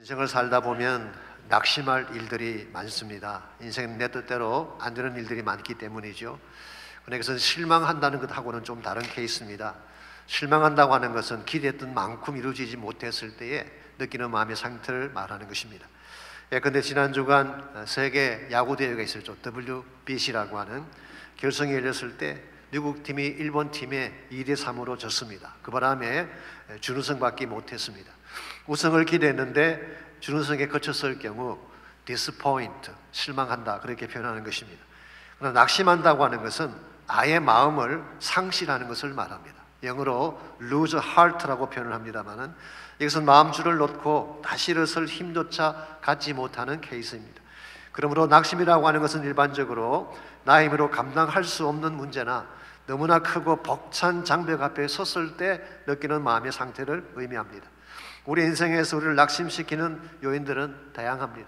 인생을 살다 보면 낙심할 일들이 많습니다. 인생은 내 뜻대로 안 되는 일들이 많기 때문이죠. 그래서 실망한다는 것하고는 좀 다른 케이스입니다. 실망한다고 하는 것은 기대했던 만큼 이루어지지 못했을 때에 느끼는 마음의 상태를 말하는 것입니다. 근데 지난 주간 세계 야구 대회가 있었죠. WBC라고 하는 결승이 열렸을 때 미국 팀이 일본 팀에 2대3으로 졌습니다. 그 바람에 준우승 받기 못했습니다. 우승을 기대했는데 준우승에 거쳤을 경우 disappoint, 실망한다, 그렇게 표현하는 것입니다. 그러나 낙심한다고 하는 것은 아예 마음을 상실하는 것을 말합니다. 영어로 lose heart라고 표현을 합니다만은 이것은 마음줄을 놓고 다시 일어설 힘조차 갖지 못하는 케이스입니다. 그러므로 낙심이라고 하는 것은 일반적으로 나의 힘으로 감당할 수 없는 문제나 너무나 크고 벅찬 장벽 앞에 섰을 때 느끼는 마음의 상태를 의미합니다. 우리 인생에서 우리를 낙심시키는 요인들은 다양합니다.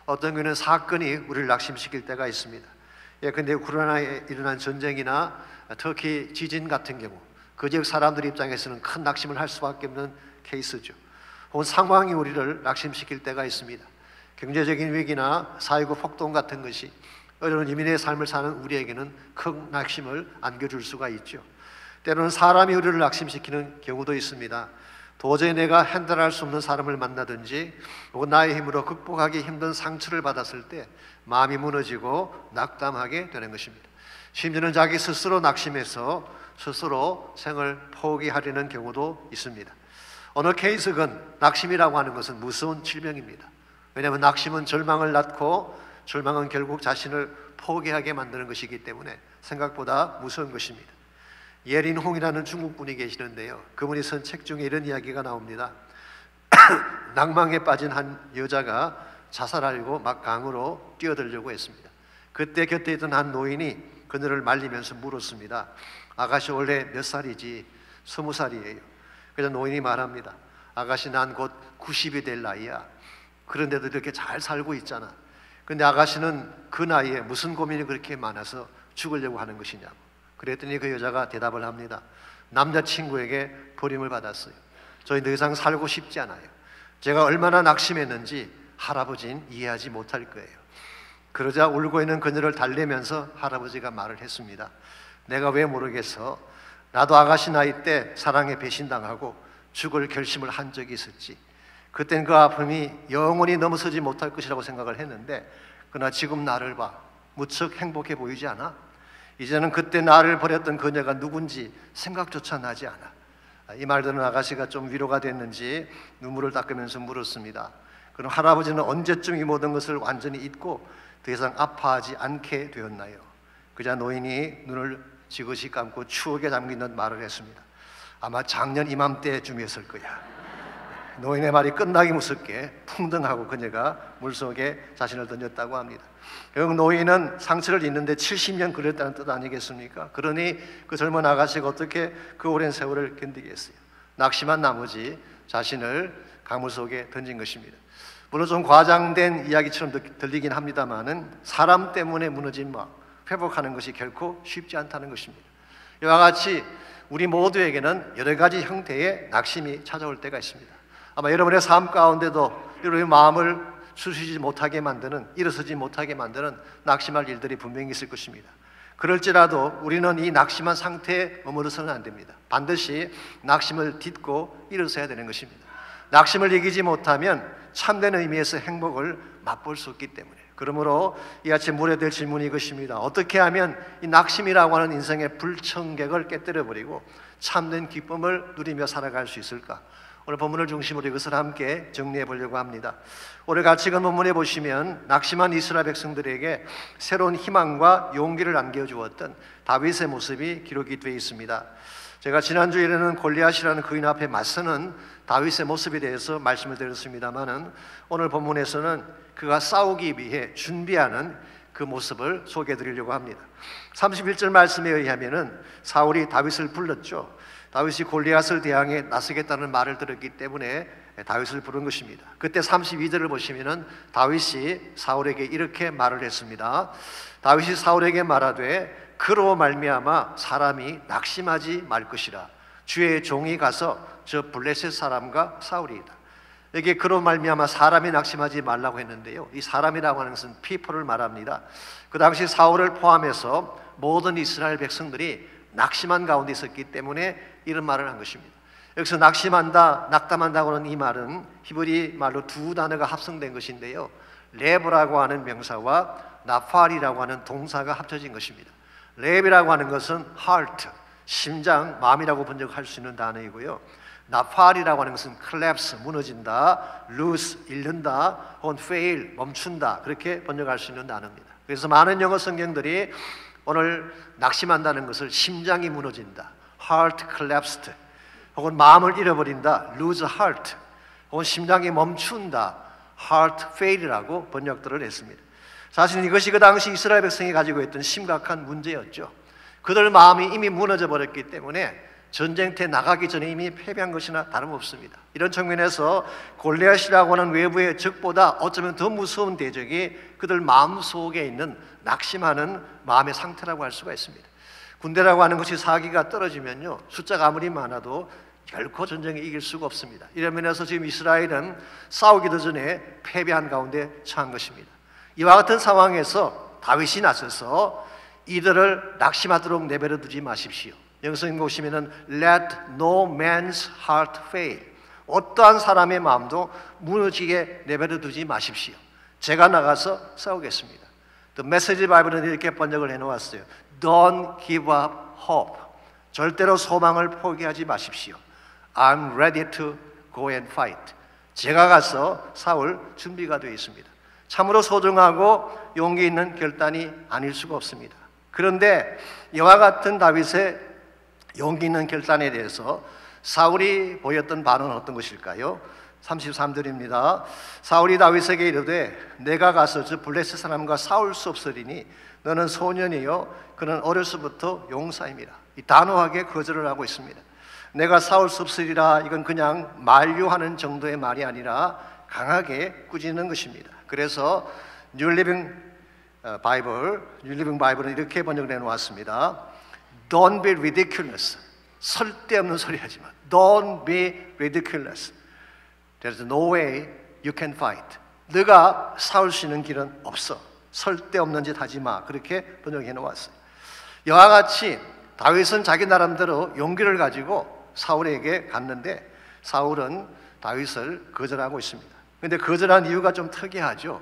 어떤 경우는 사건이 우리를 낙심시킬 때가 있습니다. 근데 우크라이나에 일어난 전쟁이나 터키 지진 같은 경우 그 지역 사람들 입장에서는 큰 낙심을 할 수밖에 없는 케이스죠. 혹은 상황이 우리를 낙심시킬 때가 있습니다. 경제적인 위기나 사회구 폭동 같은 것이 어려운 이민의 삶을 사는 우리에게는 큰 낙심을 안겨줄 수가 있죠. 때로는 사람이 우리를 낙심시키는 경우도 있습니다. 도저히 내가 핸들할 수 없는 사람을 만나든지 혹은 나의 힘으로 극복하기 힘든 상처를 받았을 때 마음이 무너지고 낙담하게 되는 것입니다. 심지어는 자기 스스로 낙심해서 스스로 생을 포기하려는 경우도 있습니다. 어느 케이스건 낙심이라고 하는 것은 무서운 질병입니다. 왜냐하면 낙심은 절망을 낳고 절망은 결국 자신을 포기하게 만드는 것이기 때문에 생각보다 무서운 것입니다. 예린홍이라는 중국 분이 계시는데요, 그분이 쓴 책 중에 이런 이야기가 나옵니다. 낭망에 빠진 한 여자가 자살하려고 막 강으로 뛰어들려고 했습니다. 그때 곁에 있던 한 노인이 그녀를 말리면서 물었습니다. 아가씨 원래 몇 살이지? 20살이에요. 그래서 노인이 말합니다. 아가씨 난 곧 90이 될 나이야. 그런데도 이렇게 잘 살고 있잖아. 근데 아가씨는 그 나이에 무슨 고민이 그렇게 많아서 죽으려고 하는 것이냐고. 그랬더니 그 여자가 대답을 합니다. 남자친구에게 버림을 받았어요. 저희 더 이상 살고 싶지 않아요. 제가 얼마나 낙심했는지 할아버지는 이해하지 못할 거예요. 그러자 울고 있는 그녀를 달래면서 할아버지가 말을 했습니다. 내가 왜 모르겠어. 나도 아가씨 나이 때 사랑에 배신당하고 죽을 결심을 한 적이 있었지. 그땐 그 아픔이 영원히 넘어서지 못할 것이라고 생각을 했는데 그러나 지금 나를 봐. 무척 행복해 보이지 않아? 이제는 그때 나를 버렸던 그녀가 누군지 생각조차 나지 않아. 이 말 듣는 아가씨가 좀 위로가 됐는지 눈물을 닦으면서 물었습니다. 그럼 할아버지는 언제쯤 이 모든 것을 완전히 잊고 더 이상 아파하지 않게 되었나요? 그자 노인이 눈을 지그시 감고 추억에 잠긴 듯 말을 했습니다. 아마 작년 이맘때쯤이었을 거야. 노인의 말이 끝나기 무섭게 풍덩하고 그녀가 물속에 자신을 던졌다고 합니다. 결국 노인은 상처를 입는데 70년 걸렸다는 뜻 아니겠습니까? 그러니 그 젊은 아가씨가 어떻게 그 오랜 세월을 견디겠어요? 낙심한 나머지 자신을 강물 속에 던진 것입니다. 물론 좀 과장된 이야기처럼 들리긴 합니다만은 사람 때문에 무너진 마음 회복하는 것이 결코 쉽지 않다는 것입니다. 이와 같이 우리 모두에게는 여러 가지 형태의 낙심이 찾아올 때가 있습니다. 아마 여러분의 삶 가운데도 여러분의 마음을 추스리지 못하게 만드는, 일어서지 못하게 만드는 낙심할 일들이 분명히 있을 것입니다. 그럴지라도 우리는 이 낙심한 상태에 머무르서는 안 됩니다. 반드시 낙심을 딛고 일어서야 되는 것입니다. 낙심을 이기지 못하면 참된 의미에서 행복을 맛볼 수 없기 때문에. 그러므로 이 아침 물어야 될 질문이 이것입니다. 어떻게 하면 이 낙심이라고 하는 인생의 불청객을 깨뜨려버리고 참된 기쁨을 누리며 살아갈 수 있을까? 오늘 본문을 중심으로 이것을 함께 정리해 보려고 합니다. 오늘 같이 읽은 본문에 보시면 낙심한 이스라엘 백성들에게 새로운 희망과 용기를 안겨주었던 다윗의 모습이 기록이 되어 있습니다. 제가 지난주에는 골리앗이라는 그인 앞에 맞서는 다윗의 모습에 대해서 말씀을 드렸습니다마는 오늘 본문에서는 그가 싸우기 위해 준비하는 그 모습을 소개해 드리려고 합니다. 31절 말씀에 의하면은 사울이 다윗을 불렀죠. 다윗이 골리앗을 대항해 나서겠다는 말을 들었기 때문에 다윗을 부른 것입니다. 그때 32절을 보시면은 다윗이 사울에게 이렇게 말을 했습니다. 다윗이 사울에게 말하되 그로 말미암아 사람이 낙심하지 말 것이라 주의 종이 가서 저 블레셋 사람과 싸우리이다. 여기에 그로 말미암아 사람이 낙심하지 말라고 했는데요, 이 사람이라고 하는 것은 people을 말합니다. 그 당시 사울을 포함해서 모든 이스라엘 백성들이 낙심한 가운데 있었기 때문에 이런 말을 한 것입니다. 여기서 낙심한다, 낙담한다고 하는 이 말은 히브리 말로 두 단어가 합성된 것인데요, 레브라고 하는 명사와 나팔이라고 하는 동사가 합쳐진 것입니다. 레브라고 하는 것은 heart, 심장, 마음이라고 번역할 수 있는 단어이고요, 나팔이라고 하는 것은 collapse, 무너진다, lose, 잃는다, 혹은 fail, 멈춘다, 그렇게 번역할 수 있는 단어입니다. 그래서 많은 영어 성경들이 오늘 낙심한다는 것을 심장이 무너진다, heart collapsed, 혹은 마음을 잃어버린다, lose heart, 혹은 심장이 멈춘다, heart fail이라고 번역들을 했습니다. 사실 이것이 그 당시 이스라엘 백성이 가지고 있던 심각한 문제였죠. 그들 마음이 이미 무너져 버렸기 때문에 전쟁터에 나가기 전에 이미 패배한 것이나 다름없습니다. 이런 측면에서 골리앗이라고 하는 외부의 적보다 어쩌면 더 무서운 대적이 그들 마음속에 있는 낙심하는 마음의 상태라고 할 수가 있습니다. 군대라고 하는 것이 사기가 떨어지면요, 숫자가 아무리 많아도 결코 전쟁에 이길 수가 없습니다. 이런 면에서 지금 이스라엘은 싸우기도 전에 패배한 가운데 처한 것입니다. 이와 같은 상황에서 다윗이 나서서 이들을 낙심하도록 내버려 두지 마십시오. 영성님 보시면은 Let no man's heart fail, 어떠한 사람의 마음도 무너지게 내버려 두지 마십시오. 제가 나가서 싸우겠습니다. The Message Bible은 이렇게 번역을 해놓았어요. Don't give up hope, 절대로 소망을 포기하지 마십시오. I'm ready to go and fight, 제가 가서 싸울 준비가 되어 있습니다. 참으로 소중하고 용기 있는 결단이 아닐 수가 없습니다. 그런데 이와 같은 다윗의 용기 있는 결단에 대해서 사울이 보였던 반응은 어떤 것일까요? 33절입니다. 사울이 다윗에게 이르되 내가 가서 저 블레셋 사람과 싸울 수 없으리니 너는 소년이요 그는 어려서부터 용사입니다. 이 단호하게 거절을 하고 있습니다. 내가 싸울 수 없으리라, 이건 그냥 만류하는 정도의 말이 아니라 강하게 꾸짖는 것입니다. 그래서 New Living Bible은 이렇게 번역을 해놓았습니다. Don't be ridiculous, 설데없는 소리 하지 마. Don't be ridiculous. There's no way you can fight. 네가 싸울 수 있는 길은 없어. 설데없는 짓 하지 마. 그렇게 번역해 놓았어요. 이와 같이 다윗은 자기 나름대로 용기를 가지고 사울에게 갔는데 사울은 다윗을 거절하고 있습니다. 그런데 거절한 이유가 좀 특이하죠.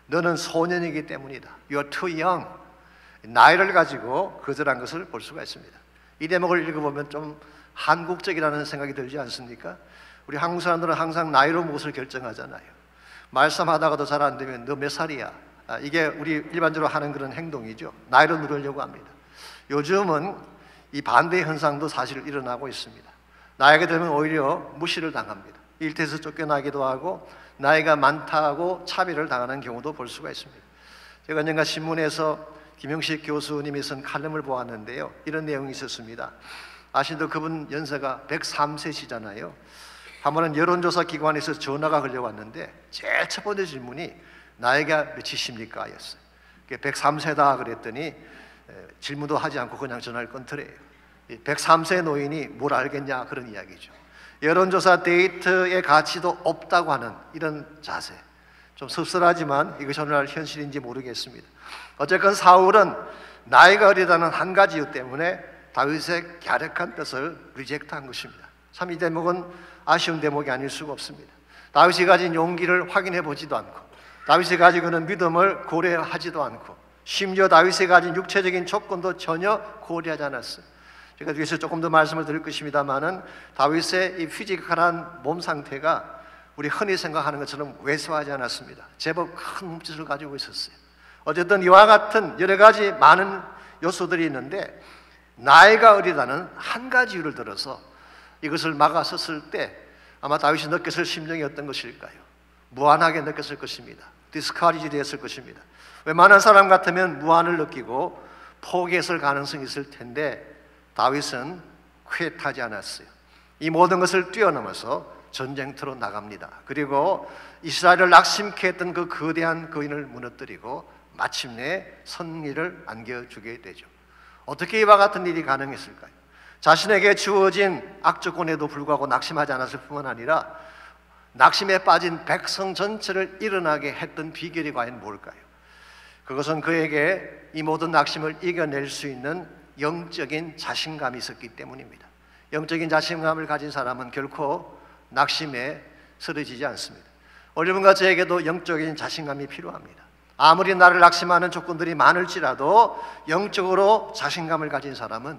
너는 소년이기 때문이다. You are too young. 나이를 가지고 거절한 것을 볼 수가 있습니다. 이 대목을 읽어보면 좀 한국적이라는 생각이 들지 않습니까? 우리 한국 사람들은 항상 나이로 무엇을 결정하잖아요. 말씀하다가도 잘 안 되면 너 몇 살이야? 이게 우리 일반적으로 하는 그런 행동이죠. 나이로 누르려고 합니다. 요즘은 이 반대 현상도 사실 일어나고 있습니다. 나이가 되면 오히려 무시를 당합니다. 일터에서 쫓겨나기도 하고 나이가 많다고 차별을 당하는 경우도 볼 수가 있습니다. 제가 언젠가 신문에서 김영식 교수님이 쓴 칼럼을 보았는데요, 이런 내용이 있었습니다. 아시도 그분 연세가 103세시잖아요. 한 번은 여론조사 기관에서 전화가 걸려왔는데 제일 첫 번째 질문이 나이가 몇이십니까? 였어요. 103세다 그랬더니 질문도 하지 않고 그냥 전화를 끊더래요. 103세 노인이 뭘 알겠냐, 그런 이야기죠. 여론조사 데이터의 가치도 없다고 하는 이런 자세, 좀 씁쓸하지만 이것이 오늘날 현실인지 모르겠습니다. 어쨌건 사울은 나이가 어리다는 한 가지 이유 때문에 다윗의 갸륵한 뜻을 리젝트한 것입니다. 참 이 대목은 아쉬운 대목이 아닐 수가 없습니다. 다윗이 가진 용기를 확인해 보지도 않고 다윗이 가지고 있는 믿음을 고려하지도 않고 심지어 다윗이 가진 육체적인 조건도 전혀 고려하지 않았어요. 제가 뒤에서 조금 더 말씀을 드릴 것입니다만은 다윗의 이 피지컬한 몸 상태가 우리 흔히 생각하는 것처럼 왜소하지 않았습니다. 제법 큰 몸짓을 가지고 있었어요. 어쨌든 이와 같은 여러 가지 많은 요소들이 있는데 나이가 어리다는 한 가지 이유를 들어서 이것을 막아섰을 때 아마 다윗이 느꼈을 심정이 어떤 것일까요? 무안하게 느꼈을 것입니다. 디스커리지 됐을 것입니다. 웬만한 사람 같으면 무안을 느끼고 포기했을 가능성이 있을 텐데 다윗은 쾌하지 않았어요. 이 모든 것을 뛰어넘어서 전쟁터로 나갑니다. 그리고 이스라엘을 낙심케 했던 그 거대한 거인을 무너뜨리고 마침내 승리를 안겨주게 되죠. 어떻게 이와 같은 일이 가능했을까요? 자신에게 주어진 악조건에도 불구하고 낙심하지 않았을 뿐만 아니라 낙심에 빠진 백성 전체를 일어나게 했던 비결이 과연 뭘까요? 그것은 그에게 이 모든 낙심을 이겨낼 수 있는 영적인 자신감이 있었기 때문입니다. 영적인 자신감을 가진 사람은 결코 낙심에 쓰러지지 않습니다. 여러분과 저에게도 영적인 자신감이 필요합니다. 아무리 나를 낙심하는 조건들이 많을지라도 영적으로 자신감을 가진 사람은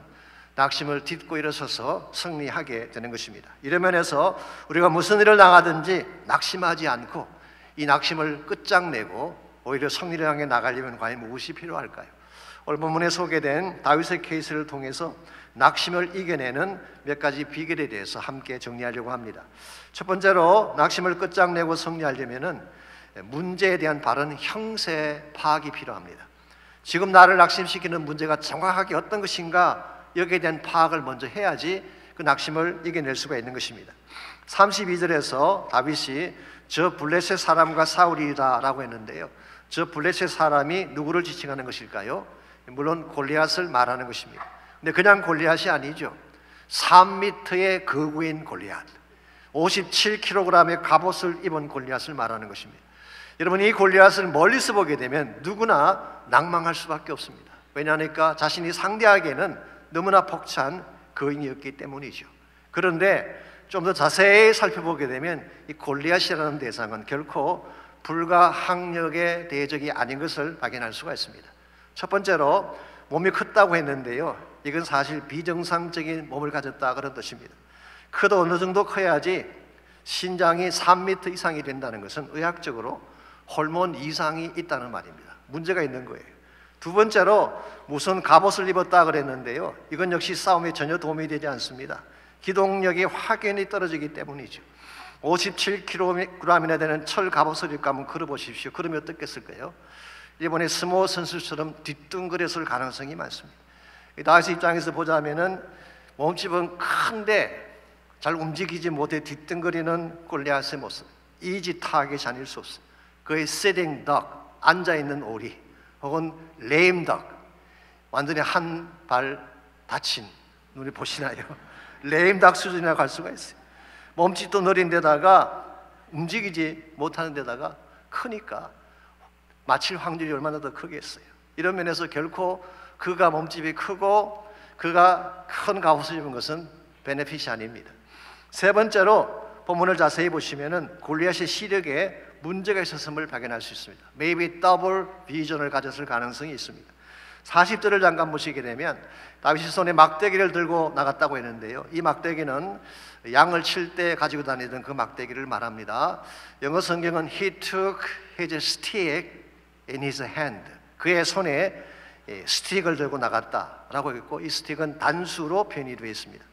낙심을 딛고 일어서서 승리하게 되는 것입니다. 이런 면에서 우리가 무슨 일을 당하든지 낙심하지 않고 이 낙심을 끝장내고 오히려 승리를 향해 나가려면 과연 무엇이 필요할까요? 오늘 본문에 소개된 다윗의 케이스를 통해서 낙심을 이겨내는 몇 가지 비결에 대해서 함께 정리하려고 합니다. 첫 번째로 낙심을 끝장내고 승리하려면 문제에 대한 바른 형세 파악이 필요합니다. 지금 나를 낙심시키는 문제가 정확하게 어떤 것인가, 여기에 대한 파악을 먼저 해야지 그 낙심을 이겨낼 수가 있는 것입니다. 32절에서 다윗이 저 블레셋 사람과 싸우리라 라고 했는데요, 저 블레셋 사람이 누구를 지칭하는 것일까요? 물론 골리앗을 말하는 것입니다. 근데 그냥 골리앗이 아니죠. 3m의 거구인 골리앗, 57kg의 갑옷을 입은 골리앗을 말하는 것입니다. 여러분, 이 골리앗을 멀리서 보게 되면 누구나 낭망할 수밖에 없습니다. 왜냐하니까 자신이 상대하기에는 너무나 벅찬 거인이었기 때문이죠. 그런데 좀 더 자세히 살펴보게 되면 이 골리앗이라는 대상은 결코 불가항력의 대적이 아닌 것을 발견할 수가 있습니다. 첫 번째로 몸이 컸다고 했는데요, 이건 사실 비정상적인 몸을 가졌다 그런 뜻입니다. 커도 어느 정도 커야지 신장이 3m 이상이 된다는 것은 의학적으로 호르몬 이상이 있다는 말입니다. 문제가 있는 거예요. 두 번째로 무슨 갑옷을 입었다 그랬는데요, 이건 역시 싸움에 전혀 도움이 되지 않습니다. 기동력이 확연히 떨어지기 때문이죠. 57kg이나 되는 철 갑옷을 입고 한번 걸어보십시오. 그러면 어떻겠을까요? 이번에 스모 선수처럼 뒤뚱거렸을 가능성이 많습니다. 다윗 입장에서 보자면은 몸집은 큰데 잘 움직이지 못해 뒤뚱거리는 골리앗의 모습, 이지타하게 자닐 수 없어요. 그의 sitting duck, 앉아있는 오리, 혹은 lame duck, 완전히 한 발 다친, 눈이 보시나요? lame duck 수준이라고 할 수가 있어요. 몸집도 느린 데다가 움직이지 못하는 데다가 크니까 맞힐 확률이 얼마나 더 크겠어요. 이런 면에서 결코 그가 몸집이 크고 그가 큰 갑옷을 입은 것은 베네핏이 아닙니다. 세 번째로 본문을 자세히 보시면은 골리앗의 시력에 문제가 있었음을 발견할 수 있습니다. Maybe double vision을 가졌을 가능성이 있습니다. 40절을 잠깐 보시게 되면 다윗이 손에 막대기를 들고 나갔다고 했는데요, 이 막대기는 양을 칠 때 가지고 다니던 그 막대기를 말합니다. 영어 성경은 He took his stick in his hand, 그의 손에 스틱을 들고 나갔다라고 했고, 이 스틱은 단수로 표현이 되어 있습니다.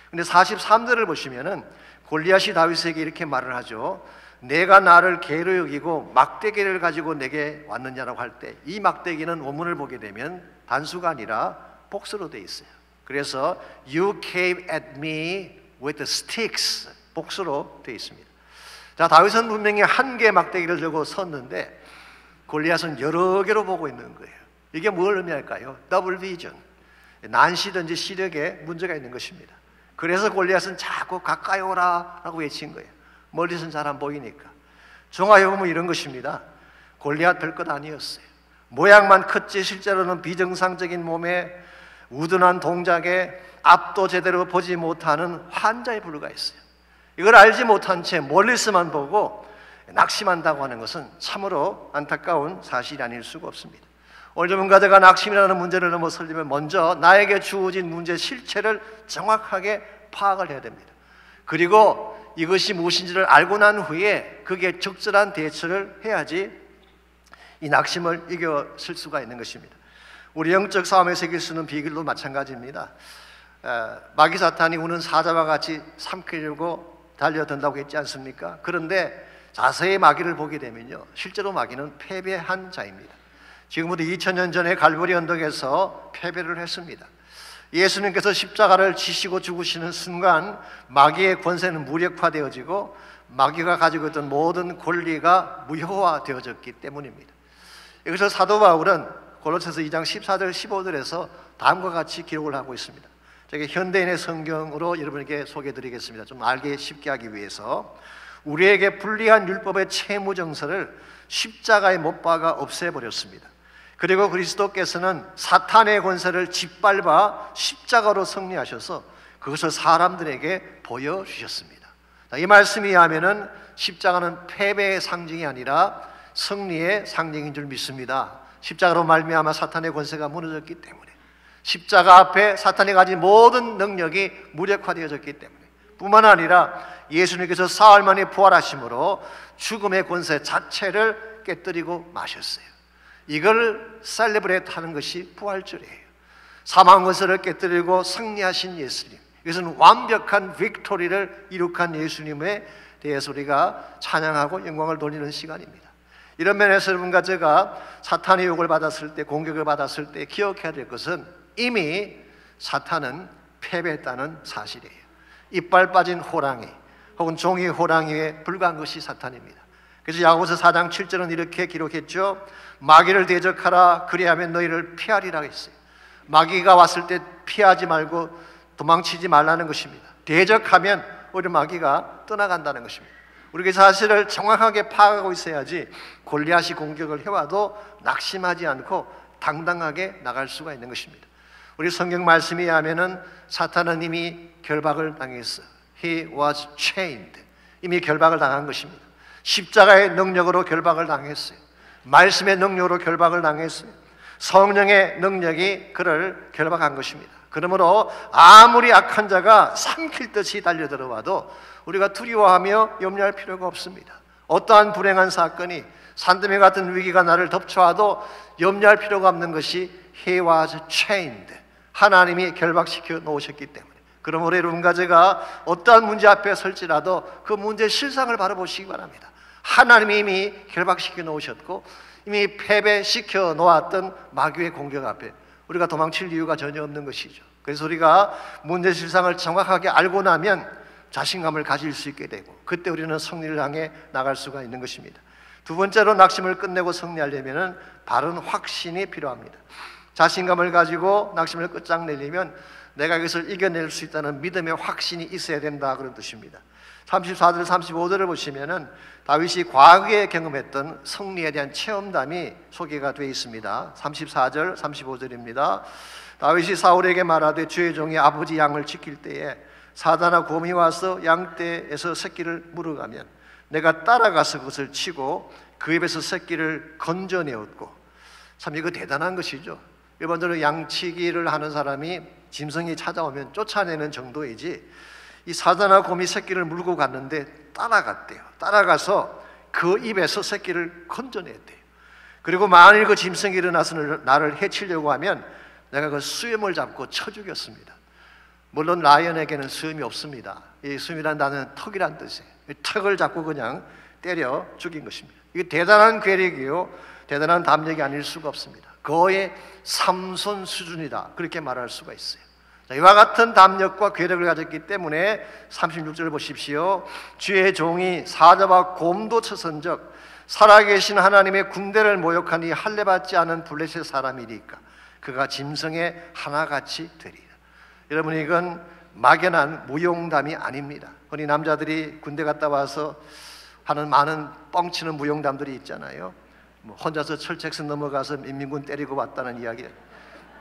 근데 43절을 보시면은 골리앗이 다윗에게 이렇게 말을 하죠. 내가 나를 개로 여기고 막대기를 가지고 내게 왔느냐라고 할 때, 이 막대기는 원문을 보게 되면 단수가 아니라 복수로 되어 있어요. 그래서 You came at me with sticks, 복수로 되어 있습니다. 자, 다윗은 분명히 한 개의 막대기를 들고 섰는데 골리앗은 여러 개로 보고 있는 거예요. 이게 뭘 의미할까요? 더블 비전, 난시든지 시력에 문제가 있는 것입니다. 그래서 골리앗은 자꾸 가까이 오라 라고 외친 거예요. 멀리서는 잘 안 보이니까. 종합해 보면 이런 것입니다. 골리앗 별것 아니었어요. 모양만 컸지 실제로는 비정상적인 몸에 우둔한 동작에 앞도 제대로 보지 못하는 환자에 불과했어요. 이걸 알지 못한 채 멀리서만 보고 낙심한다고 하는 것은 참으로 안타까운 사실이 아닐 수가 없습니다. 오늘 전문가들과 낙심이라는 문제를 넘어서려면 먼저 나에게 주어진 문제의 실체를 정확하게 파악을 해야 됩니다. 그리고 이것이 무엇인지를 알고 난 후에 그게 적절한 대처를 해야지 이 낙심을 이겨쓸 수가 있는 것입니다. 우리 영적 싸움에서 이길 수 있는 비결도 마찬가지입니다. 마귀 사탄이 우는 사자와 같이 삼키려고 달려든다고 했지 않습니까? 그런데 자세히 마귀를 보게 되면요, 실제로 마귀는 패배한 자입니다. 지금부터 2000년 전에 갈보리 언덕에서 패배를 했습니다. 예수님께서 십자가를 지시고 죽으시는 순간 마귀의 권세는 무력화되어지고 마귀가 가지고 있던 모든 권리가 무효화되어졌기 때문입니다. 여기서 사도 바울은 골로새서 2장 14절 15절에서 다음과 같이 기록을 하고 있습니다. 제가 현대인의 성경으로 여러분에게 소개해드리겠습니다. 좀 알기 쉽게 하기 위해서. 우리에게 불리한 율법의 채무 정서를 십자가에 못 박아 없애버렸습니다. 그리고 그리스도께서는 사탄의 권세를 짓밟아 십자가로 승리하셔서 그것을 사람들에게 보여주셨습니다. 이 말씀에 의하면은 십자가는 패배의 상징이 아니라 승리의 상징인 줄 믿습니다. 십자가로 말미암아 사탄의 권세가 무너졌기 때문에, 십자가 앞에 사탄이 가진 모든 능력이 무력화되어졌기 때문에, 뿐만 아니라 예수님께서 사흘 만에 부활하심으로 죽음의 권세 자체를 깨뜨리고 마셨어요. 이걸 셀레브레이트 하는 것이 부활절이에요. 사망 권세를 깨뜨리고 승리하신 예수님, 이것은 완벽한 빅토리를 이룩한 예수님에 대해서 우리가 찬양하고 영광을 돌리는 시간입니다. 이런 면에서 여러분과 제가 사탄의 유혹을 받았을 때, 공격을 받았을 때 기억해야 될 것은 이미 사탄은 패배했다는 사실이에요. 이빨 빠진 호랑이 혹은 종이 호랑이에 불과한 것이 사탄입니다. 그래서 야고보서 4장 7절은 이렇게 기록했죠. 마귀를 대적하라, 그리하면 너희를 피하리라 했어요. 마귀가 왔을 때 피하지 말고 도망치지 말라는 것입니다. 대적하면 오히려 마귀가 떠나간다는 것입니다. 우리가 사실을 정확하게 파악하고 있어야지 골리앗이 공격을 해와도 낙심하지 않고 당당하게 나갈 수가 있는 것입니다. 우리 성경 말씀에 의하면은 사탄은 이미 결박을 당했어요. He was chained. 이미 결박을 당한 것입니다. 십자가의 능력으로 결박을 당했어요. 말씀의 능력으로 결박을 당했어요. 성령의 능력이 그를 결박한 것입니다. 그러므로 아무리 악한 자가 삼킬 듯이 달려들어와도 우리가 두려워하며 염려할 필요가 없습니다. 어떠한 불행한 사건이, 산더미 같은 위기가 나를 덮쳐와도 염려할 필요가 없는 것이 He was chained. 하나님이 결박시켜 놓으셨기 때문에. 그러므로 여러분과 제가 어떠한 문제 앞에 설지라도 그 문제의 실상을 바라보시기 바랍니다. 하나님이 이미 결박시켜 놓으셨고 이미 패배시켜 놓았던 마귀의 공격 앞에 우리가 도망칠 이유가 전혀 없는 것이죠. 그래서 우리가 문제 실상을 정확하게 알고 나면 자신감을 가질 수 있게 되고 그때 우리는 승리를 향해 나갈 수가 있는 것입니다. 두 번째로 낙심을 끝내고 승리하려면 바른 확신이 필요합니다. 자신감을 가지고 낙심을 끝장내려면 내가 이것을 이겨낼 수 있다는 믿음의 확신이 있어야 된다, 그런 뜻입니다. 34절 35절을 보시면은 다윗이 과거에 경험했던 승리에 대한 체험담이 소개가 되어 있습니다. 34절 35절입니다. 다윗이 사울에게 말하되 주의 종이 아버지 양을 지킬 때에 사자나 곰이 와서 양떼에서 새끼를 물어가면 내가 따라가서 그것을 치고 그 입에서 새끼를 건져내었고. 참 이거 대단한 것이죠. 일반적으로 양치기를 하는 사람이 짐승이 찾아오면 쫓아내는 정도이지, 이 사자나 곰이 새끼를 물고 갔는데 따라갔대요. 따라가서 그 입에서 새끼를 건져냈대요. 그리고 만일 그 짐승이 일어나서 나를 해치려고 하면 내가 그 수염을 잡고 쳐 죽였습니다. 물론 라이언에게는 수염이 없습니다. 이 수염이란 단어는 턱이란 뜻이에요. 턱을 잡고 그냥 때려 죽인 것입니다. 이게 대단한 괴력이요, 대단한 담력이 아닐 수가 없습니다. 거의 삼손 수준이다, 그렇게 말할 수가 있어요. 이와 같은 담력과 괴력을 가졌기 때문에 36절 보십시오. 주의 종이 사자와 곰도 쳐선적 살아계신 하나님의 군대를 모욕하니 할례받지 않은 블레셋 사람이니까 그가 짐승의 하나같이 되리라. 여러분, 이건 막연한 무용담이 아닙니다. 우리 남자들이 군대 갔다 와서 하는 많은 뻥치는 무용담들이 있잖아요. 혼자서 철책선 넘어가서 인민군 때리고 왔다는 이야기,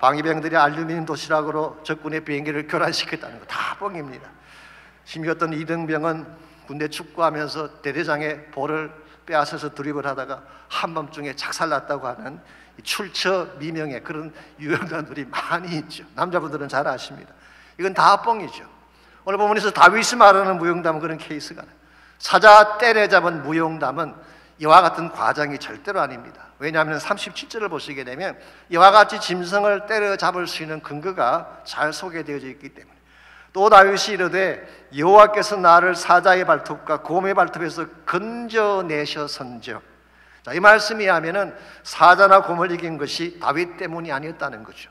방위병들이 알루미늄 도시락으로 적군의 비행기를 교란시켰다는 거 다 뻥입니다. 심지어 어떤 이등병은 군대 축구하면서 대대장의 볼을 빼앗아서 드립을 하다가 한밤중에 작살났다고 하는 출처 미명의 그런 유형단들이 많이 있죠. 남자분들은 잘 아십니다. 이건 다 뻥이죠. 오늘 본문에서 다윗이 말하는 무용담은 그런 케이스가 아니에요. 사자 때려잡은 무용담은 이와 같은 과장이 절대로 아닙니다. 왜냐하면 37절을 보시게 되면 이와 같이 짐승을 때려잡을 수 있는 근거가 잘 소개되어져 있기 때문에. 또 다윗이 이르되 여호와께서 나를 사자의 발톱과 곰의 발톱에서 건져내셔선즉. 이 말씀이 하면은 사자나 곰을 이긴 것이 다윗 때문이 아니었다는 거죠.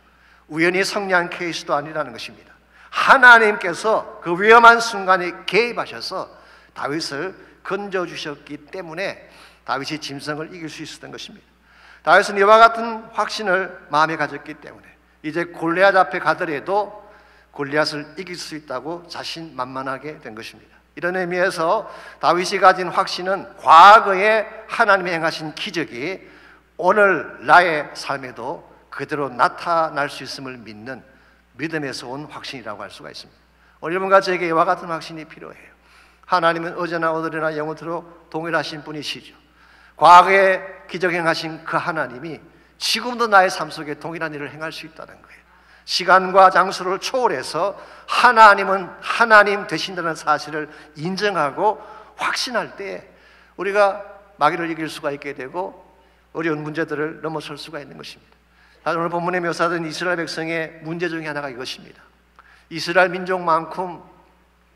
우연히 승리한 케이스도 아니라는 것입니다. 하나님께서 그 위험한 순간에 개입하셔서 다윗을 건져주셨기 때문에 다윗이 짐승을 이길 수 있었던 것입니다. 다윗은 이와 같은 확신을 마음에 가졌기 때문에 이제 골리앗 앞에 가더라도 골리앗을 이길 수 있다고 자신만만하게 된 것입니다. 이런 의미에서 다윗이 가진 확신은 과거에 하나님이 행하신 기적이 오늘 나의 삶에도 그대로 나타날 수 있음을 믿는 믿음에서 온 확신이라고 할 수가 있습니다. 오늘 여러분과 저에게 이와 같은 확신이 필요해요. 하나님은 어제나 오늘이나 영원토록 동일하신 분이시죠. 과거에 기적 행하신 그 하나님이 지금도 나의 삶 속에 동일한 일을 행할 수 있다는 거예요. 시간과 장소를 초월해서 하나님은 하나님 되신다는 사실을 인정하고 확신할 때 우리가 마귀를 이길 수가 있게 되고 어려운 문제들을 넘어설 수가 있는 것입니다. 오늘 본문에 묘사된 이스라엘 백성의 문제 중에 하나가 이것입니다. 이스라엘 민족만큼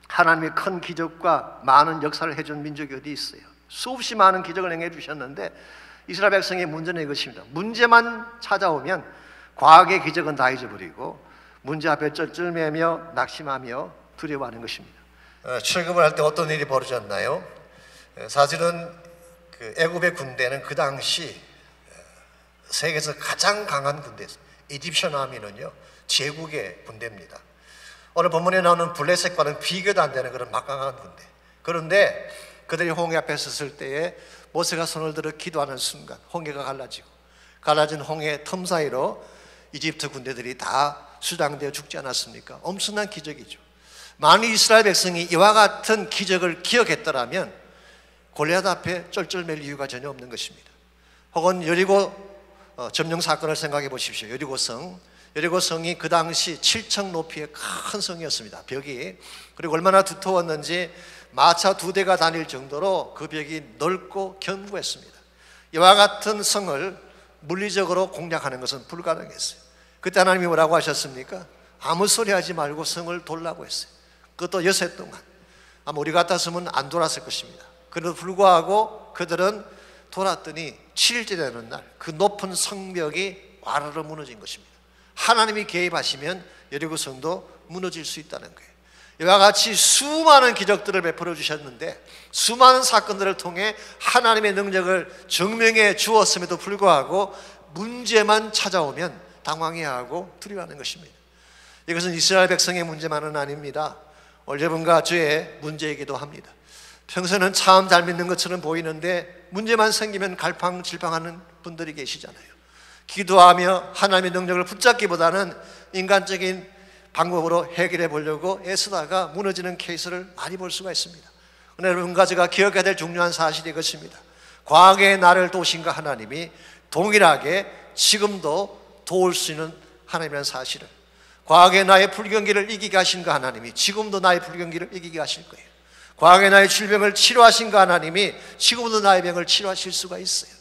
하나님의 큰 기적과 많은 역사를 해준 민족이 어디 있어요? 수없이 많은 기적을 행해 주셨는데 이스라엘 백성의 문제는 이것입니다. 문제만 찾아오면 과거의 기적은 다 잊어버리고 문제 앞에 쩔쩔매며 낙심하며 두려워하는 것입니다. 출금을 할 때 어떤 일이 벌어졌나요? 사실은 그 애굽의 군대는 그 당시 세계에서 가장 강한 군대였어요. 이집션 아미는요 제국의 군대입니다. 오늘 본문에 나오는 블레셋과는 비교도 안 되는 그런 막강한 군대. 그런데 그들이 홍해 앞에 섰을 때에 모세가 손을 들어 기도하는 순간 홍해가 갈라진 홍해 틈 사이로 이집트 군대들이 다 수장되어 죽지 않았습니까? 엄청난 기적이죠. 만일 이스라엘 백성이 이와 같은 기적을 기억했더라면 골리앗 앞에 쩔쩔맬 이유가 전혀 없는 것입니다. 혹은 여리고 점령 사건을 생각해 보십시오. 여리고성이 그 당시 7층 높이의 큰 성이었습니다. 벽이. 그리고 얼마나 두터웠는지 마차 2대가 다닐 정도로 그 벽이 넓고 견고했습니다. 이와 같은 성을 물리적으로 공략하는 것은 불가능했어요. 그때 하나님이 뭐라고 하셨습니까? 아무 소리 하지 말고 성을 돌라고 했어요. 그것도 6해 동안. 아마 우리 같았으면 안 돌았을 것입니다. 그래도 불구하고 그들은 돌았더니 7일째 되는 날 그 높은 성벽이 와르르 무너진 것입니다. 하나님이 개입하시면 여리고성도 무너질 수 있다는 거예요. 이와 같이 수많은 기적들을 베풀어 주셨는데 수많은 사건들을 통해 하나님의 능력을 증명해 주었음에도 불구하고 문제만 찾아오면 당황해하고 두려워하는 것입니다. 이것은 이스라엘 백성의 문제만은 아닙니다. 오늘 여러분과 저의 문제이기도 합니다. 평소에는 참 잘 믿는 것처럼 보이는데 문제만 생기면 갈팡질팡하는 분들이 계시잖아요. 기도하며 하나님의 능력을 붙잡기보다는 인간적인 방법으로 해결해 보려고 애쓰다가 무너지는 케이스를 많이 볼 수가 있습니다. 오늘 여러분과 제가 기억해야 될 중요한 사실이 이것입니다. 과거의 나를 도우신 그 하나님이 동일하게 지금도 도울 수 있는 하나님이라는 사실을, 과거의 나의 불경기를 이기게 하신 그 하나님이 지금도 나의 불경기를 이기게 하실 거예요. 과거의 나의 질병을 치료하신 그 하나님이 지금도 나의 병을 치료하실 수가 있어요.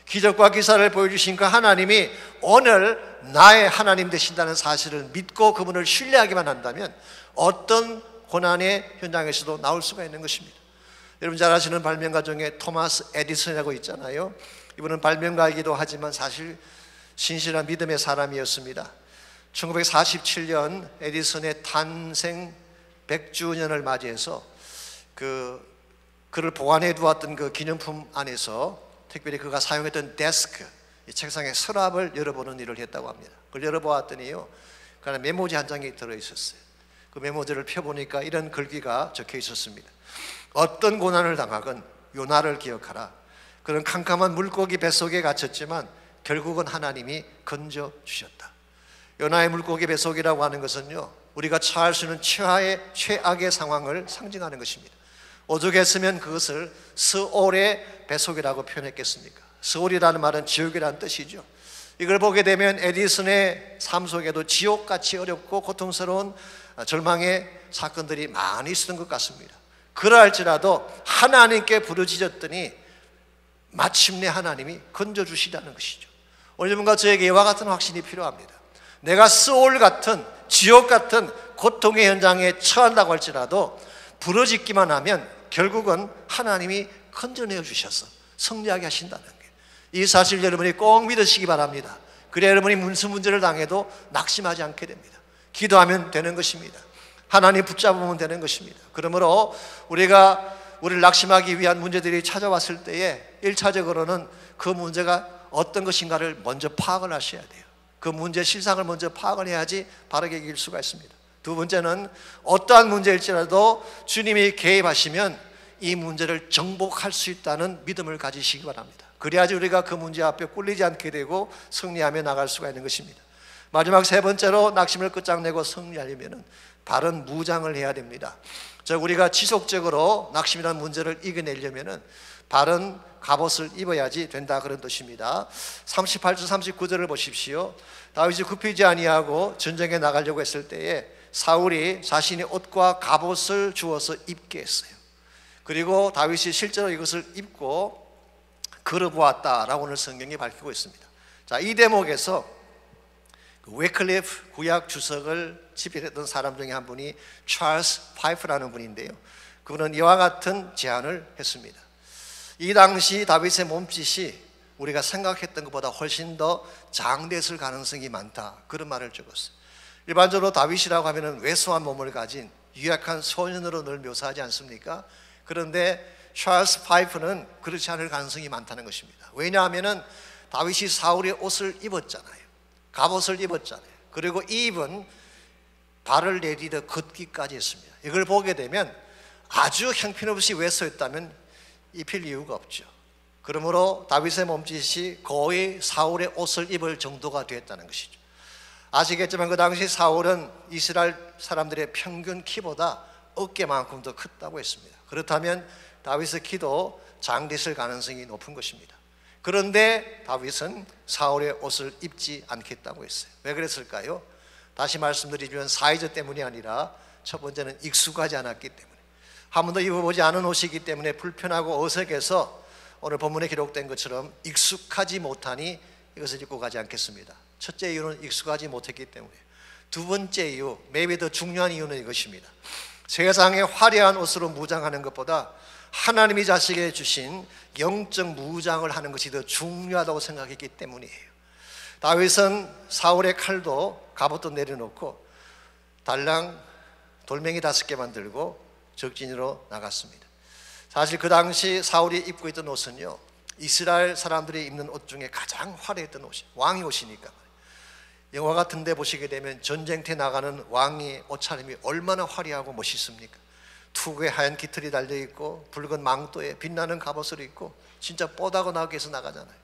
기적과 기사를 보여주신 그 하나님이 오늘 나의 하나님 되신다는 사실을 믿고 그분을 신뢰하기만 한다면 어떤 고난의 현장에서도 나올 수가 있는 것입니다. 여러분 잘 아시는 발명가 중에 토마스 에디슨이라고 있잖아요. 이분은 발명가이기도 하지만 사실 신실한 믿음의 사람이었습니다. 1947년 에디슨의 탄생 100주년을 맞이해서 그를 보관해 두었던 그 기념품 안에서 특별히 그가 사용했던 데스크, 이 책상의 서랍을 열어보는 일을 했다고 합니다. 그걸 열어보았더니요, 그 안에 메모지 한 장이 들어있었어요. 그 메모지를 펴보니까 이런 글귀가 적혀 있었습니다. 어떤 고난을 당하건 요나를 기억하라. 그는 캄캄한 물고기 뱃속에 갇혔지만 결국은 하나님이 건져주셨다. 요나의 물고기 뱃속이라고 하는 것은요, 우리가 처할 수 있는 최악의 상황을 상징하는 것입니다. 오죽했으면 그것을 스올의 뱃속이라고 표현했겠습니까? 스올이라는 말은 지옥이라는 뜻이죠. 이걸 보게 되면 에디슨의 삶 속에도 지옥같이 어렵고 고통스러운 절망의 사건들이 많이 있었던 것 같습니다. 그러할지라도 하나님께 부르짖었더니 마침내 하나님이 건져주시다는 것이죠. 오늘 여러분과 저에게 이와 같은 확신이 필요합니다. 내가 스올 같은 지옥 같은 고통의 현장에 처한다고 할지라도 부르짖기만 하면 결국은 하나님이 건져내어 주셔서 승리하게 하신다는 거예요. 이 사실 여러분이 꼭 믿으시기 바랍니다. 그래야 여러분이 무슨 문제를 당해도 낙심하지 않게 됩니다. 기도하면 되는 것입니다. 하나님 붙잡으면 되는 것입니다. 그러므로 우리를 낙심하기 위한 문제들이 찾아왔을 때에 1차적으로는 그 문제가 어떤 것인가를 먼저 파악을 하셔야 돼요. 그 문제의 실상을 먼저 파악을 해야지 바르게 이길 수가 있습니다. 두 번째는 어떠한 문제일지라도 주님이 개입하시면 이 문제를 정복할 수 있다는 믿음을 가지시기 바랍니다. 그래야지 우리가 그 문제 앞에 꿀리지 않게 되고 승리하며 나갈 수가 있는 것입니다. 마지막 세 번째로 낙심을 끝장내고 승리하려면 바른 무장을 해야 됩니다. 즉 우리가 지속적으로 낙심이라는 문제를 이겨내려면 바른 갑옷을 입어야지 된다, 그런 뜻입니다. 38절 39절을 보십시오. 다윗이 굽히지 아니하고 전쟁에 나가려고 했을 때에 사울이 자신의 옷과 갑옷을 주어서 입게 했어요. 그리고 다윗이 실제로 이것을 입고 걸어보았다라고 오늘 성경이 밝히고 있습니다. 자, 이 대목에서 웨클리프 구약 주석을 집필했던 사람 중에 한 분이 찰스 파이프라는 분인데요, 그분은 이와 같은 제안을 했습니다. 이 당시 다윗의 몸짓이 우리가 생각했던 것보다 훨씬 더 장대했을 가능성이 많다, 그런 말을 적었어요. 일반적으로 다윗이라고 하면 왜소한 몸을 가진 유약한 소년으로 늘 묘사하지 않습니까? 그런데 찰스 파이프는 그렇지 않을 가능성이 많다는 것입니다. 왜냐하면 다윗이 사울의 옷을 입었잖아요. 갑옷을 입었잖아요. 그리고 이 입은 발을 내디뎌 걷기까지 했습니다. 이걸 보게 되면 아주 형편없이 왜소했다면 입힐 이유가 없죠. 그러므로 다윗의 몸짓이 거의 사울의 옷을 입을 정도가 되었다는 것이죠. 아시겠지만 그 당시 사울은 이스라엘 사람들의 평균 키보다 어깨만큼 더 컸다고 했습니다. 그렇다면 다윗의 키도 장대했을 가능성이 높은 것입니다. 그런데 다윗은 사울의 옷을 입지 않겠다고 했어요. 왜 그랬을까요? 다시 말씀드리면 사이즈 때문이 아니라 첫 번째는 익숙하지 않았기 때문에, 한 번도 입어보지 않은 옷이기 때문에 불편하고 어색해서 오늘 본문에 기록된 것처럼 익숙하지 못하니 이것을 입고 가지 않겠습니다. 첫째 이유는 익숙하지 못했기 때문에. 두 번째 이유, 매우 더 중요한 이유는 이것입니다. 세상의 화려한 옷으로 무장하는 것보다 하나님이 자식에게 주신 영적 무장을 하는 것이 더 중요하다고 생각했기 때문이에요. 다윗은 사울의 칼도 갑옷도 내려놓고 달랑 돌멩이 5개만 들고 적진으로 나갔습니다. 사실 그 당시 사울이 입고 있던 옷은요, 이스라엘 사람들이 입는 옷 중에 가장 화려했던 옷이 왕의 옷이니까. 영화 같은 데 보시게 되면 전쟁터에 나가는 왕의 옷차림이 얼마나 화려하고 멋있습니까? 투구에 하얀 깃털이 달려있고 붉은 망토에 빛나는 갑옷을 입고 진짜 뽀다고 나오기 위해서 나가잖아요.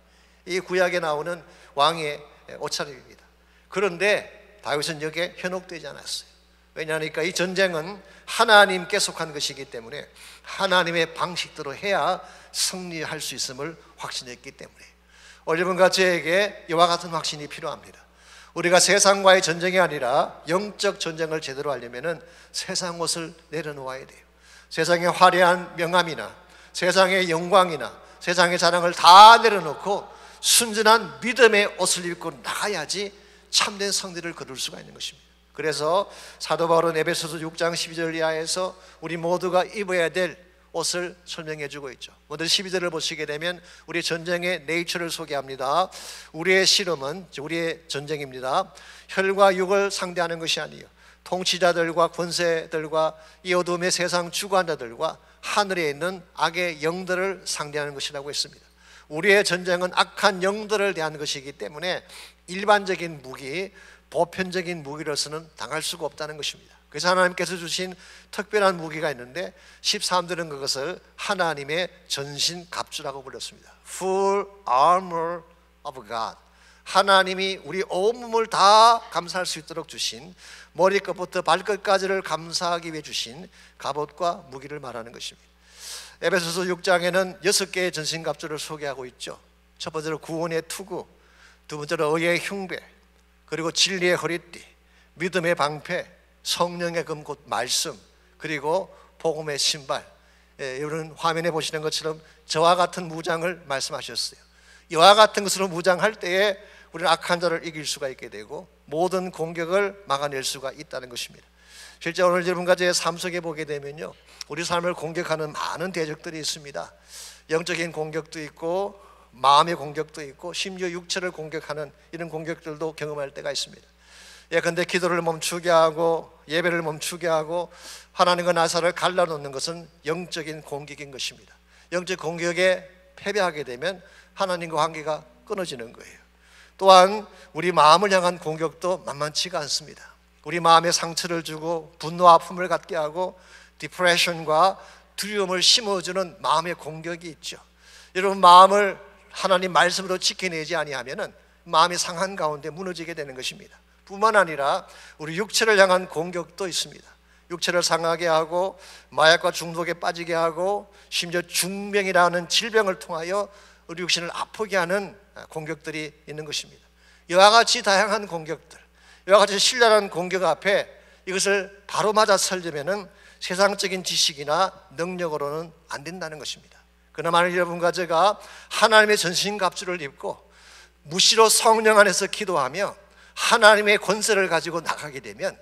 이 구약에 나오는 왕의 옷차림입니다. 그런데 다윗은 여기에 현혹되지 않았어요. 왜냐하니까 이 전쟁은 하나님께 속한 것이기 때문에 하나님의 방식대로 해야 승리할 수 있음을 확신했기 때문에. 여러분과 저에게 이와 같은 확신이 필요합니다. 우리가 세상과의 전쟁이 아니라 영적 전쟁을 제대로 하려면 세상 옷을 내려놓아야 돼요. 세상의 화려한 명함이나 세상의 영광이나 세상의 자랑을 다 내려놓고 순전한 믿음의 옷을 입고 나가야지 참된 승리를 거둘 수가 있는 것입니다. 그래서 사도 바울은 에베소서 6장 12절 이하에서 우리 모두가 입어야 될 옷을 설명해 주고 있죠. 먼저 12절을 보시게 되면 우리 전쟁의 네이처를 소개합니다. 우리의 씨름은 우리의 전쟁입니다. 혈과 육을 상대하는 것이 아니요 통치자들과 권세들과 이 어둠의 세상 주관자들과 하늘에 있는 악의 영들을 상대하는 것이라고 했습니다. 우리의 전쟁은 악한 영들을 대하는 것이기 때문에 일반적인 무기, 보편적인 무기로서는 당할 수가 없다는 것입니다. 그래서 하나님께서 주신 특별한 무기가 있는데 13절은 그것을 하나님의 전신 갑주라고 불렀습니다. Full armor of God. 하나님이 우리 온몸을 다 감사할 수 있도록 주신, 머리끝부터 발끝까지를 감사하기 위해 주신 갑옷과 무기를 말하는 것입니다. 에베소서 6장에는 6개의 전신갑주를 소개하고 있죠. 첫 번째로 구원의 투구, 두 번째로 의의 흉배, 그리고 진리의 허리띠, 믿음의 방패, 성령의 금 곧 말씀, 그리고 복음의 신발. 이런 화면에 보시는 것처럼 저와 같은 무장을 말씀하셨어요. 이와 같은 것으로 무장할 때에 우리는 악한 자를 이길 수가 있게 되고 모든 공격을 막아낼 수가 있다는 것입니다. 실제 오늘 여러분과 제 삶 속에 보게 되면요, 우리 삶을 공격하는 많은 대적들이 있습니다. 영적인 공격도 있고 마음의 공격도 있고 심지어 육체를 공격하는 이런 공격들도 경험할 때가 있습니다. 예컨대 기도를 멈추게 하고 예배를 멈추게 하고 하나님과 나사를 갈라놓는 것은 영적인 공격인 것입니다. 영적 공격에 패배하게 되면 하나님과 관계가 끊어지는 거예요. 또한 우리 마음을 향한 공격도 만만치가 않습니다. 우리 마음에 상처를 주고 분노와 아픔을 갖게 하고 디프레션과 두려움을 심어주는 마음의 공격이 있죠. 여러분, 마음을 하나님 말씀으로 지켜내지 아니하면은 마음이 상한 가운데 무너지게 되는 것입니다. 뿐만 아니라 우리 육체를 향한 공격도 있습니다. 육체를 상하게 하고 마약과 중독에 빠지게 하고 심지어 중병이라는 질병을 통하여 우리 육신을 아프게 하는 공격들이 있는 것입니다. 이와 같이 다양한 공격들, 이와 같이 신랄한 공격 앞에 이것을 바로 맞아 설려면은 세상적인 지식이나 능력으로는 안 된다는 것입니다. 그러나 만약 여러분과 제가 하나님의 전신갑주를 입고 무시로 성령 안에서 기도하며 하나님의 권세를 가지고 나가게 되면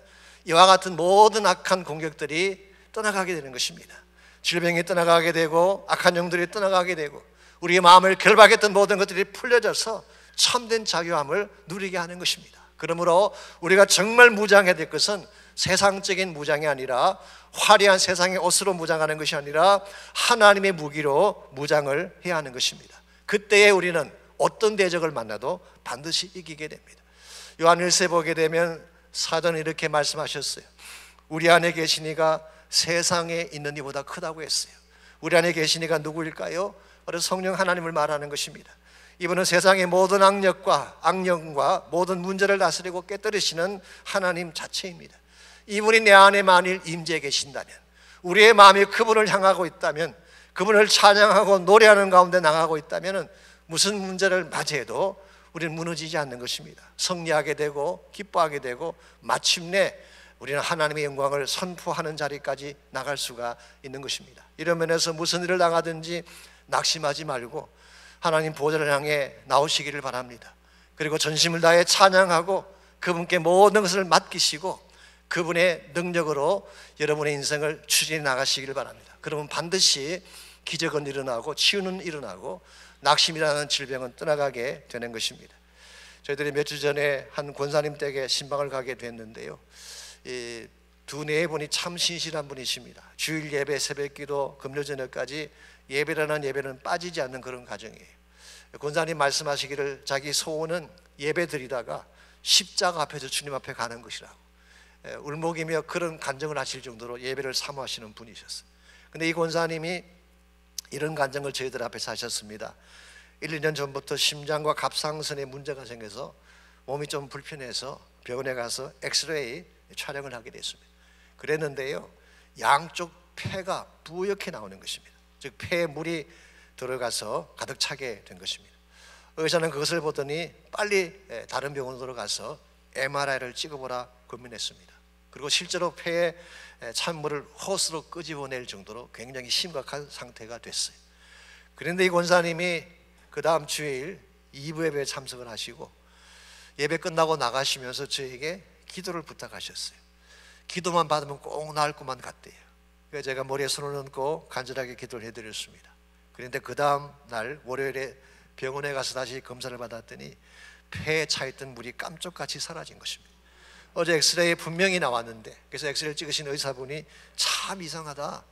이와 같은 모든 악한 공격들이 떠나가게 되는 것입니다. 질병이 떠나가게 되고 악한 영들이 떠나가게 되고 우리의 마음을 결박했던 모든 것들이 풀려져서 참된 자유함을 누리게 하는 것입니다. 그러므로 우리가 정말 무장해야 될 것은 세상적인 무장이 아니라 화려한 세상의 옷으로 무장하는 것이 아니라 하나님의 무기로 무장을 해야 하는 것입니다. 그때에 우리는 어떤 대적을 만나도 반드시 이기게 됩니다. 요한일서에 보게 되면 사도는 이렇게 말씀하셨어요. 우리 안에 계신 이가 세상에 있는 이보다 크다고 했어요. 우리 안에 계신 이가 누구일까요? 바로 성령 하나님을 말하는 것입니다. 이분은 세상의 모든 악령과 모든 문제를 다스리고 깨뜨리시는 하나님 자체입니다. 이분이 내 안에 만일 임재해 계신다면, 우리의 마음이 그분을 향하고 있다면, 그분을 찬양하고 노래하는 가운데 나가고 있다면 무슨 문제를 맞이해도 우리는 무너지지 않는 것입니다. 승리하게 되고 기뻐하게 되고 마침내 우리는 하나님의 영광을 선포하는 자리까지 나갈 수가 있는 것입니다. 이런 면에서 무슨 일을 당하든지 낙심하지 말고 하나님 보좌를 향해 나오시기를 바랍니다. 그리고 전심을 다해 찬양하고 그분께 모든 것을 맡기시고 그분의 능력으로 여러분의 인생을 추진해 나가시기를 바랍니다. 그러면 반드시 기적은 일어나고 치유는 일어나고 낙심이라는 질병은 떠나가게 되는 것입니다. 저희들이 몇 주 전에 한 권사님 댁에 신방을 가게 됐는데요, 이 두 분이 참 신실한 분이십니다. 주일 예배, 새벽기도, 금요 저녁까지 예배라는 예배는 빠지지 않는 그런 가정이에요. 권사님 말씀하시기를 자기 소원은 예배 드리다가 십자가 앞에서 주님 앞에 가는 것이라고 울먹이며 그런 간증을 하실 정도로 예배를 사모하시는 분이셨어요. 근데 이 권사님이 이런 간증을 저희들 앞에서 하셨습니다. 1, 2년 전부터 심장과 갑상선에 문제가 생겨서 몸이 좀 불편해서 병원에 가서 엑스레이 촬영을 하게 됐습니다. 그랬는데요, 양쪽 폐가 뿌옇게 나오는 것입니다. 즉 폐에 물이 들어가서 가득 차게 된 것입니다. 의사는 그것을 보더니 빨리 다른 병원으로 가서 MRI를 찍어보라 권면했습니다. 그리고 실제로 폐에 찬물을 호스로 끄집어낼 정도로 굉장히 심각한 상태가 됐어요. 그런데 이 권사님이 그 다음 주일 2부 예배에 참석을 하시고 예배 끝나고 나가시면서 저에게 기도를 부탁하셨어요. 기도만 받으면 꼭 나을 것만 같대요. 그래서 제가 머리에 손을 얹고 간절하게 기도를 해드렸습니다. 그런데 그 다음 날 월요일에 병원에 가서 다시 검사를 받았더니 폐에 차있던 물이 깜짝같이 사라진 것입니다. 어제 엑스레이에 분명히 나왔는데, 그래서 엑스레이를 찍으신 의사분이 참 이상하다,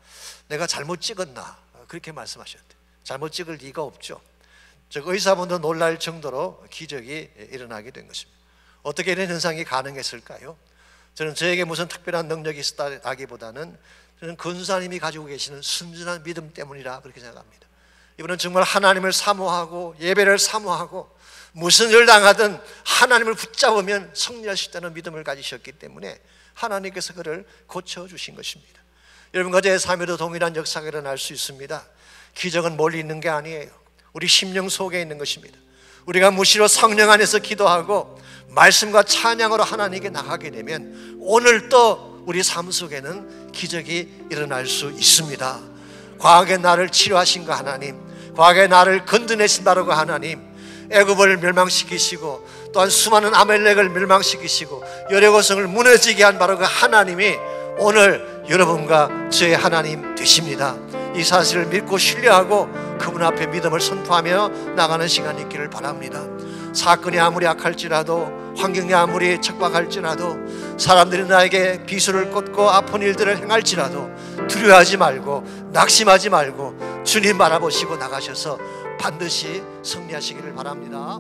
내가 잘못 찍었나 그렇게 말씀하셨대요. 잘못 찍을 리가 없죠. 즉 의사분도 놀랄 정도로 기적이 일어나게 된 것입니다. 어떻게 이런 현상이 가능했을까요? 저는 저에게 무슨 특별한 능력이 있다기보다는 저는 권사님이 가지고 계시는 순전한 믿음 때문이라 그렇게 생각합니다. 이분은 정말 하나님을 사모하고 예배를 사모하고 무슨 일을 당하든 하나님을 붙잡으면 승리할 수 있다는 믿음을 가지셨기 때문에 하나님께서 그를 고쳐주신 것입니다. 여러분과 제 삶에도 동일한 역사가 일어날 수 있습니다. 기적은 멀리 있는 게 아니에요. 우리 심령 속에 있는 것입니다. 우리가 무시로 성령 안에서 기도하고 말씀과 찬양으로 하나님께 나가게 되면 오늘 또 우리 삶 속에는 기적이 일어날 수 있습니다. 과거에 나를 치료하신 그 하나님, 과거에 나를 건드내신 바로 그 하나님, 애굽을 멸망시키시고 또한 수많은 아말렉을 멸망시키시고 여리고성을 무너지게 한 바로 그 하나님이 오늘 여러분과 저의 하나님 되십니다. 이 사실을 믿고 신뢰하고 그분 앞에 믿음을 선포하며 나가는 시간이 있기를 바랍니다. 사건이 아무리 악할지라도, 환경이 아무리 척박할지라도, 사람들이 나에게 비수를 꽂고 아픈 일들을 행할지라도 두려워하지 말고 낙심하지 말고 주님 바라보시고 나가셔서 반드시 승리하시기를 바랍니다.